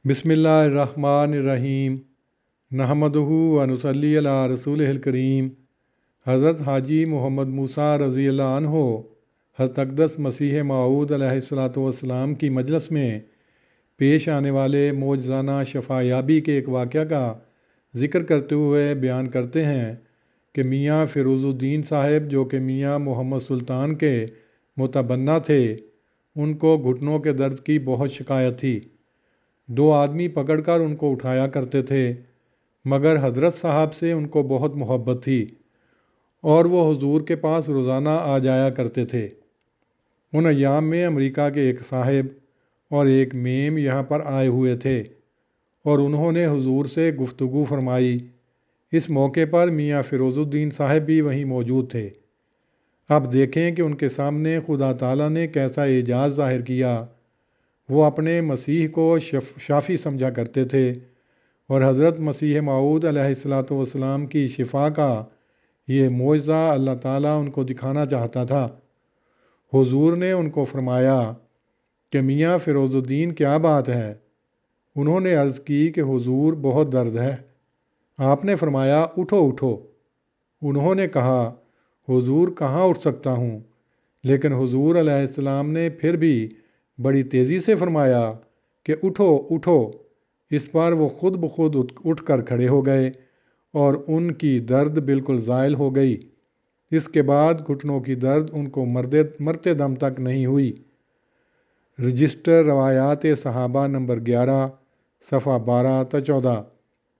بسم اللہ الرحمن الرحیم نحمدہ و نصلی علی رسولہ الکریم۔ حضرت حاجی محمد موسیٰ رضی اللہ عنہ حضرت اقدس مسیح موعود علیہ الصلوۃ والسلام کی مجلس میں پیش آنے والے معجزانہ شفا یابی کے ایک واقعہ کا ذکر کرتے ہوئے بیان کرتے ہیں کہ میاں فیروز الدین صاحب، جو کہ میاں محمد سلطان کے متبنہ تھے، ان کو گھٹنوں کے درد کی بہت شکایت تھی۔ 2 آدمی پکڑ کر ان کو اٹھایا کرتے تھے، مگر حضرت صاحب سے ان کو بہت محبت تھی اور وہ حضور کے پاس روزانہ آ جایا کرتے تھے۔ ان ایام میں امریکہ کے ایک صاحب اور ایک میم یہاں پر آئے ہوئے تھے اور انہوں نے حضور سے گفتگو فرمائی۔ اس موقع پر میاں فیروز الدین صاحب بھی وہیں موجود تھے۔ اب دیکھیں کہ ان کے سامنے خدا تعالیٰ نے کیسا اعجاز ظاہر کیا۔ وہ اپنے مسیح کو شافی سمجھا کرتے تھے اور حضرت مسیح موعود علیہ الصلوۃ والسلام کی شفا کا یہ معجزہ اللہ تعالیٰ ان کو دکھانا چاہتا تھا۔ حضور نے ان کو فرمایا کہ میاں فیروز الدین، کیا بات ہے؟ انہوں نے عرض کی کہ حضور بہت درد ہے۔ آپ نے فرمایا اٹھو اٹھو۔ انہوں نے کہا حضور کہاں اٹھ سکتا ہوں، لیکن حضور علیہ السلام نے پھر بھی بڑی تیزی سے فرمایا کہ اٹھو اٹھو۔ اس پر وہ خود بخود اٹھ کر کھڑے ہو گئے اور ان کی درد بالکل زائل ہو گئی۔ اس کے بعد گھٹنوں کی درد ان کو مرتے دم تک نہیں ہوئی۔ رجسٹر روایات صحابہ نمبر 11 صفحہ 12 تا 14،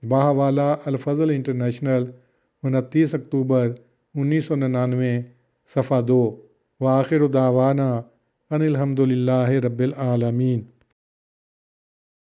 باہوالا الفضل انٹرنیشنل، 29 اکتوبر 1999، صفحہ 2۔ وآخر دعوانا ان الحمد للہ رب العالمین۔